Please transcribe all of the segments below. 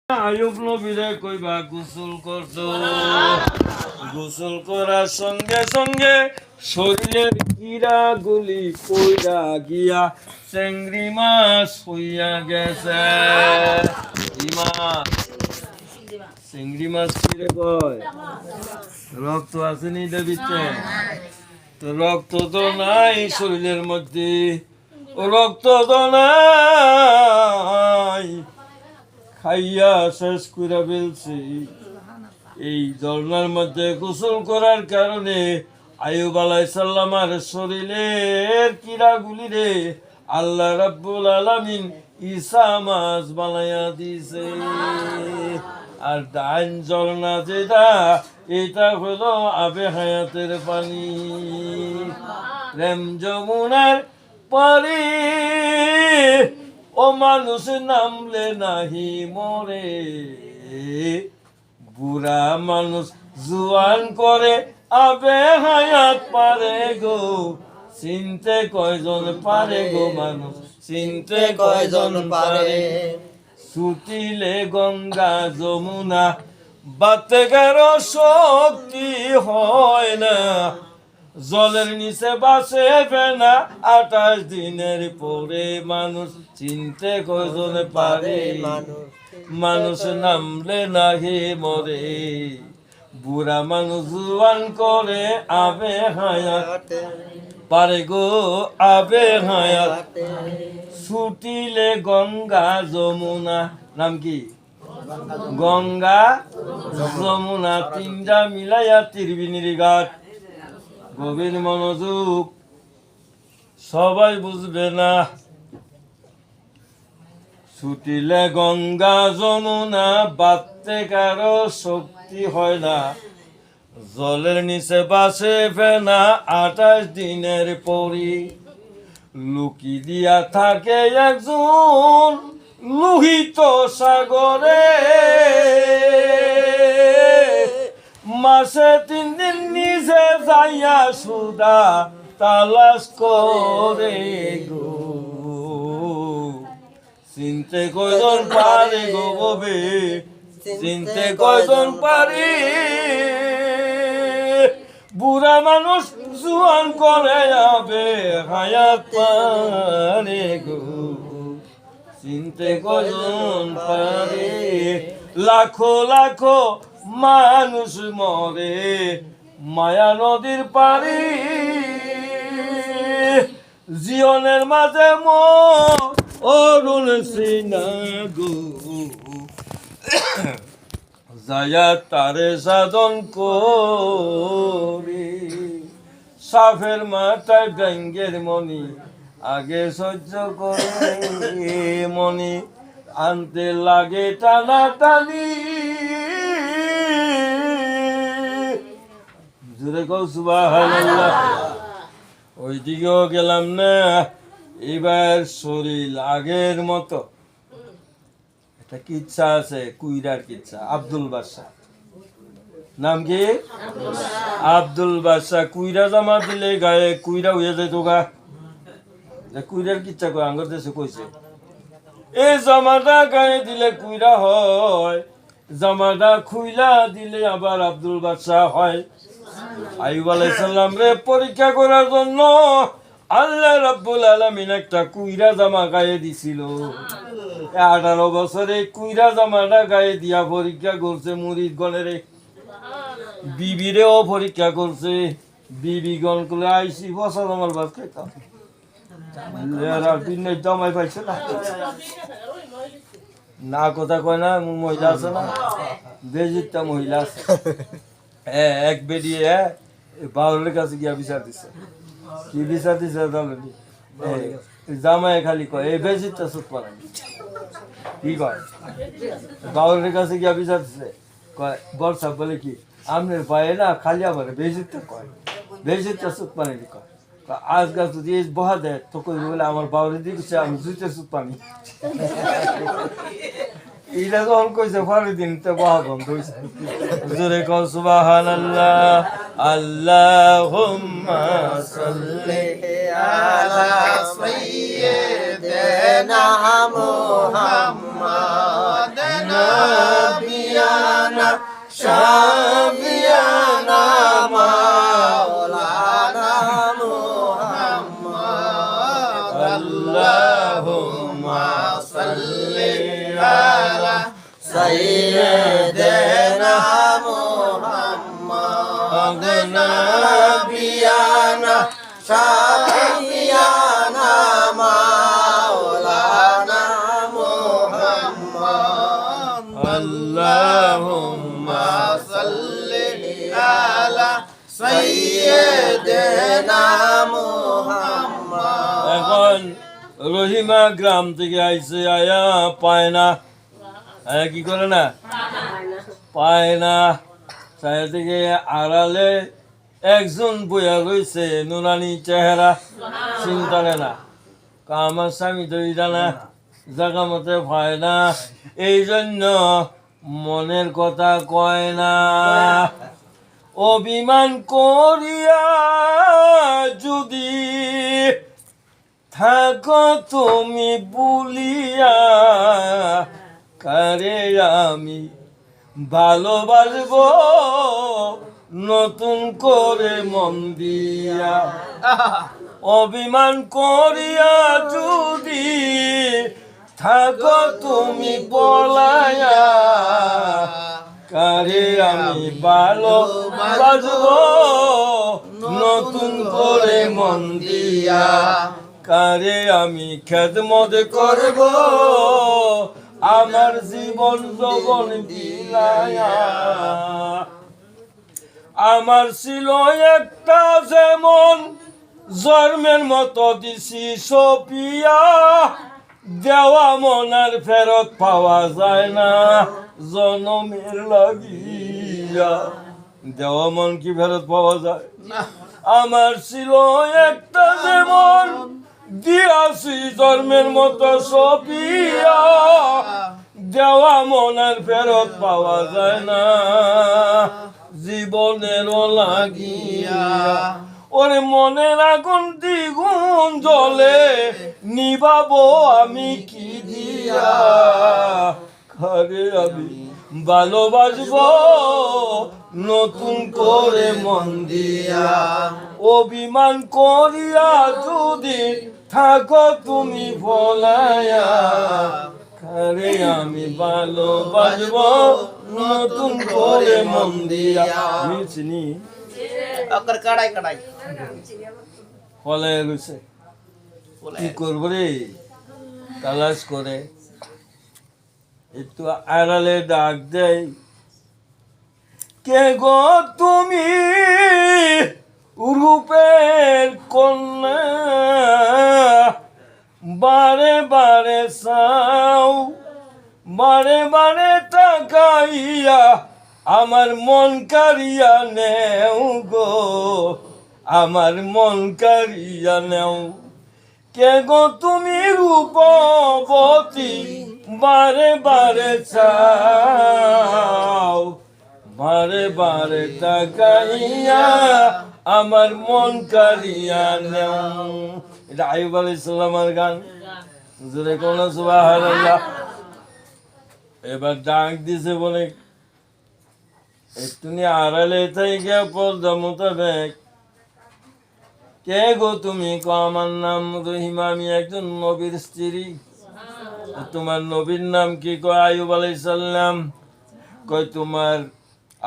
আয়ুব নবীরে কইবা গোসল করতো, গোসল করার সঙ্গে সঙ্গে শরীরের কিরা গুলি কইরা গিয়া চেংড়ি মাছ হইয়া গেছে। চিংড়ি মাছ কিরে কয়? রক্ত আছে নি দেবিতে? তো রক্ত তো নাই শরীরের মধ্যে, রক্ত তো নাই, খাইয়া শেষ করে ফেলছি। এই ঝর্ণার মধ্যে গোসল করার কারণে আইয়ুব আলাইহিস সালামের শরীরের কিরাগুলি রে আল্লাহ রাব্বুল আলামিন ঈসা মাছ বানাইয়া দিছে। আর ডাইন ঝর্ণা যেটা, এটা হলো আবে হায়াতের পানি, প্রেম যমুনার পানি। ও মানুষ নামলে নাহি মরে, বুড়া মানুষ জুয়ান করে আবে হায়াত পারে গো, চিনতে কয়জন পারে গো মানুষ, চিনতে কয়জন পারে। ছুটিলে গঙ্গা যমুনা বাতে কারো শক্তি হয় না, জলের নিচে বাসে ফেনা 28 দিনের পরে মানুষ, চিনতে কয়জন পারে মানুষ নামলে নাহি মরে, বুড়া মানুষ জুয়ান করে আবে হায়াত পারে গো, আবে হায়াত। ছুটিলে গঙ্গা যমুনা, নাম কি? গঙ্গা যমুনা, তিনটা মিলাইয়া ত্রিবেণীর ঘাট। গভীর মনোযোগ, সবাই বুঝবে না। ছুটিলে গঙ্গা যমুনা বাঁধতে কারো শক্তি হয় না, জলের নিচে বাসে ফেনা 28 দিনের পরি। লুকি দিয়া থাকে একজন লোহিত সাগরে, মাসে 3 দিন নিচে যাইয়া সুদা তালাশ করে গো, চিনতে কয়জন পারে গো ববে, চিনতে কয়জন পারে। বুড়া মানুষ জুয়ান করে আবে হায়াত পারে গো, চিনতে কয়জন পারে। লাখো লাখো মানুষ মরে মায়া নদীর পারি, জীবনের মাঝে অরুণ সিনা গো, যায়া তারে সাধন করি। সাফের মাথায় ব্যাঙ্গের মনি আগে সহ্য করে মনি, আনতে লাগে টানা টানি। জোরে কও সুবহানাল্লাহ। ওইদিকেও গেলাম না, এবার শরীর আগের মতো। একটা কিচ্ছা আছে, কুইরার কিচ্ছা। আব্দুল বাদশাহ, নাম কি? আব্দুল বাদশাহ। কুইরা জামা দিলে গায়ে কুইরা হইয়া যায় তো গা। কুইরার কিচ্ছা কয়, আঙ্গর দেশে কইছে এই জামাটা গায়ে দিলে কুইরা হয়, জামাটা খুইলা দিলে আবার আব্দুল বাদশাহ হয়। আইয়ুব আলাইহিস সালাম রে পরীক্ষা করার জন্য আল্লাহ রাব্বুল আলামিন একটা কুইরা জামা গায়ে দিছিল। 18 বছরে কুইরা জামাটা গায়ে দিয়া পরীক্ষা করছে মুরিদ গণেরে, বিবিরেও পরীক্ষা করছে। বিবিগণ গুলো আইসি বসা জামাল ভাত খাইতাম, জামাই পাইছে না, না কথা কয় না। মহিলা আছে না, বেজিটা মহিলা আছে, এক বেরিয়ে বাউলের কাছে গিয়া বিচার দিছে। কি বিচার দিছে জানি? জামাই খালি কয় এই বেজিটা সুত পারে, কি কয়? বাউলের কাছে গিয়া বিচার দিছে, কয় বর্ষা বলে কি আমনের পায়ে না খালি আবার বেজিটা কয়, বেজিটা সুত পানি কয়। আজ গাছ যদি বহা দেয় তো কই বলে আমার বাউরে দিচ্ছে আমি জুইতে সুত পানি। এইটা যখন কইছে পরের দিন তো বহা বন্ধ হয়েছে। জোরে কও সুবহানাল্লাহ। আল্লাহুম্মা সাল্লি আলা সাইয়্যিদিনা মুহাম্মাদ শাফিয়ানা মাওলানা মুহাম্মদ আল্লাহুম্মা সাল্লি আলা সাইয়্যিদিনা মুহাম্মদ নাবিয়ানা শাফিয়ানা মাওলানা মুহাম্মদ আল্লাহুম্মা সাল্লি আলা সাইয়্যিদিনা মুহাম্মদ। এখন রহিমা গ্রাম থেকে আইছে, আয়া পায় না, আয়া কি করে না, পায় না। ছায়া থেকে আড়ালে একজন বইয়া রয়েছে, নুরানি চেহারা, চিন্তা না, আমার স্বামী তো এটা না, জায়গা মতে পায় না, এই জন্য মনের কথা কয় না। অভিমান করিয়া যদি থাকো তুমি বলিয়া, কারে আমি ভালোবাসবো নতুন করে মন দিয়া। অভিমান করিয়া যদি থাকো তুমি পলায়া, কারে আমি ভালোবাসবো নতুন করে মন দিয়া। কারে আমি খেদমত করব আমার জীবন যৌবন বিলায়া। আমার ছিল একটা যেমন জন্মের মতো দিছি সপিয়া, দেওয়া মন আর ফেরত পাওয়া যায় না জনমের লাগিয়া। দেওয়া মন কি ফেরত পাওয়া যায়? আমার ছিল একটা যেমন দিয়াছি জন্মের মতো সপিয়া, দেওয়া মন আর ফেরত পাওয়া যায় না জীবনেরও লাগিয়া। ওরে মনের আগুন দ্বিগুণ জ্বলে, নিবাবো আমি কি দিয়া। কারে আমি ভালোবাসবো নতুন করে মন দিয়া। অভিমান করিয়া যদি থাকো তুমি ভোলায়া, কারে আমি ভালোবাসবো নতুন করে মন দিয়া। মিলছিনি কাড়াই কাড়াই ফলে গেছে, কি করবো রে, তালাশ করে একটু আড়ালে ডাক দেয়, কে গো তুমি রূপের কন্যা, বারে বারে চাও বারে বারে তাকাইয়া আমার মন কারিয়া নেও গো, আমার মন কারিয়া নেও। কে গো তুমি রূপবতী, বারে বারে চাও বারে বারে তাকাইয়া আমার মন কারিয়া নেও। এটা আইয়ুব আলাইহিস সালামের গান, জোরে কোন সুবহানাল্লাহ। এবার ডাক দিছে বলে একটু আড়ালে থেকে পর্দা মোতাবেক, কে গো তুমি? ক আমার নাম রহিমা, আমি একজন নবীর স্ত্রী। তোমার নবীর নাম কি? কয় আইয়ুব আলাইহিস সালাম। কয় তোমার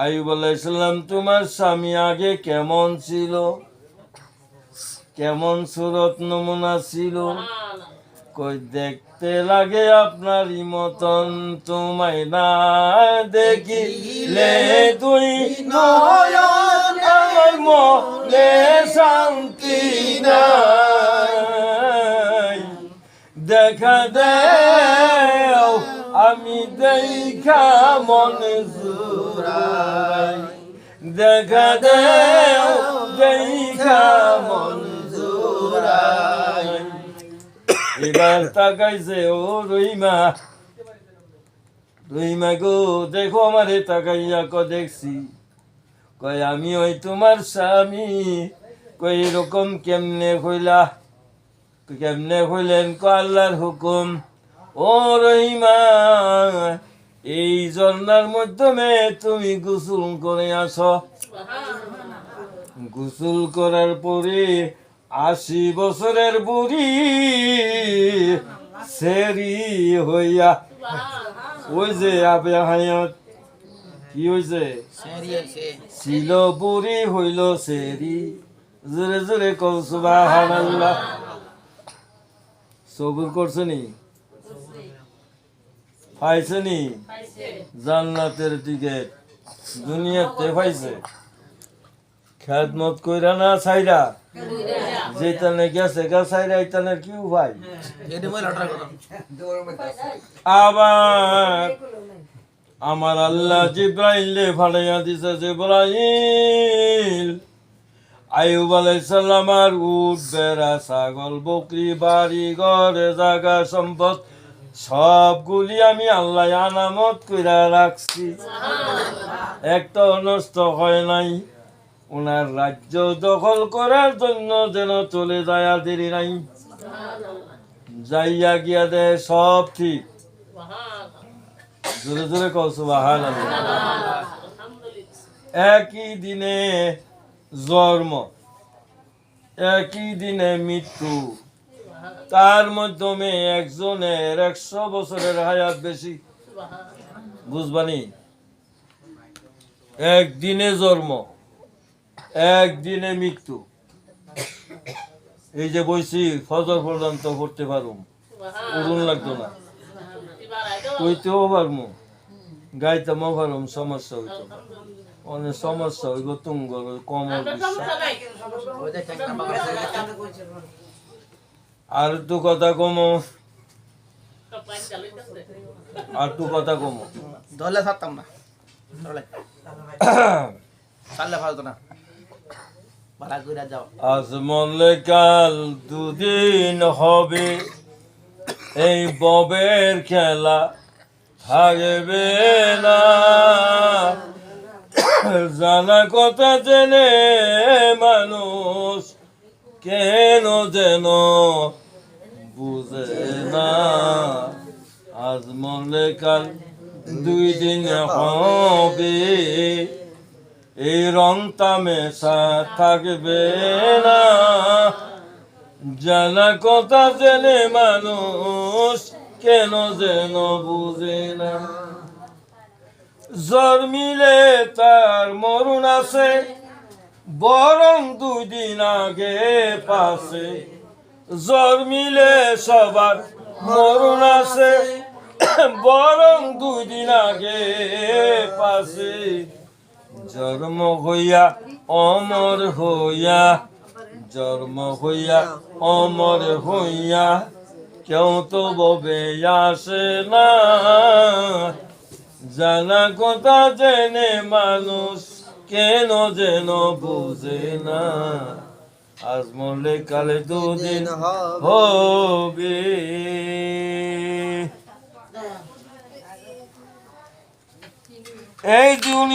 আইয়ুব আলাইহিস সালাম তোমার স্বামী আগে কেমন ছিল, কেমন সুরত নমুনা ছিল? কই দেখতে লাগে আপনারই মতন, তোমায় না দেখিলে তুই নয়ন আমার মনে শান্তি নাই। দেখা দেও আমি দেখা মনে জুড়াই, দেখা দেও দেখা মন জুড়াই। এবার তাকাইছে ও রহিমা, রহিমা গো দেখো আমারে তাকাইয়া। ক দেখছি। কয় আমি ওই তোমার স্বামী। কই এরকম কেমনে হইলা? কেমনে হইলেন? ক আল্লাহর হুকুম। ও রহিমা এই ঝর্ণার মাধ্যমে তুমি গোসল করে আসো। গোসল করার পরে 80 বছরের বুড়ি সেরি হইয়া ওই যে আবে হায়াত কি হইছে সেরিয়েছে ছিল বুড়ি হইল সেরি। জোরে জোরে কও সুবহানাল্লাহ। সবুর করছনি পাইছনি জান্নাতের টিকেট দুনিয়াতে পাইছে। খেদমত কইরা না ছাইরা যেতানে গেছে গা ছাইরা ইতানের কি ভাই। এডি মই লটার কথা আবার আমার আল্লাহ জিব্রাইলে ফাড়াইয়া দিছে। জিব্রাইল আইয়ুব আলাইহিস সালাম আর উট বেড়া ছাগল বকরি বাড়ি ঘরে জায়গা সম্পদ সবগুলি আমি আল্লাহ আনামত কইরা রাখছি, একটা নষ্ট হয় নাই। ওনার রাজ্য দখল করার জন্য যেন চলে যায় আর দেরি নাই। যাইয়া গিয়া দে সব ঠিক। জোরে জোরে কও সুবহানাল্লাহ। একই দিনে জন্ম, একই দিনে মৃত্যু, তার মাধ্যমে একজনের 100 বছরের হায়াত বেশি। বুঝবানি? একদিনে জন্ম, একদিনে মৃত্যু। এই যে বইছি ফজর পর্যন্ত করতে পারুম, উড়ুন লাগতো না, কইতেও পারমু, গাইতেও পারুম, সমস্যা হইতো অনেক সমস্যা হইব তুঙ্গর কমর বিশ্বাস। ওই যে একটা বাবা আর একটু কথা কমো, আর একটু কথা কমো। ধরলে ছাড়তাম না, ধরলে ছাড়লে ভালো না, ভাড়া করে যাও। আজ মরলে কাল দুদিন হবে, এই ববের খেলা থাকবে না। জানা কথা জেনে মানুষ কেন যেন বুঝে না। আজ মরলে কাল 2 দিন হবে, এই রং তামেশা থাকবে না। জানা কথা জেনে মানুষ কেন যেন বুঝে না। জন্মিলে তার মরণ আছে, বরং 2 দিন আগে পাশে। জন্মিলে সবার মরণ আছে, বরং 2 দিন আগে পাশে। জন্ম হইয়া অমর হইয়া, জন্ম হইয়া অমর হইয়া, কেউ তো ববে আসে না। জানা কথা জেনে মানুষ কেন যেন বুঝে না। আজ মরলে কালে 2 দিন হবে। এই দুনিয়া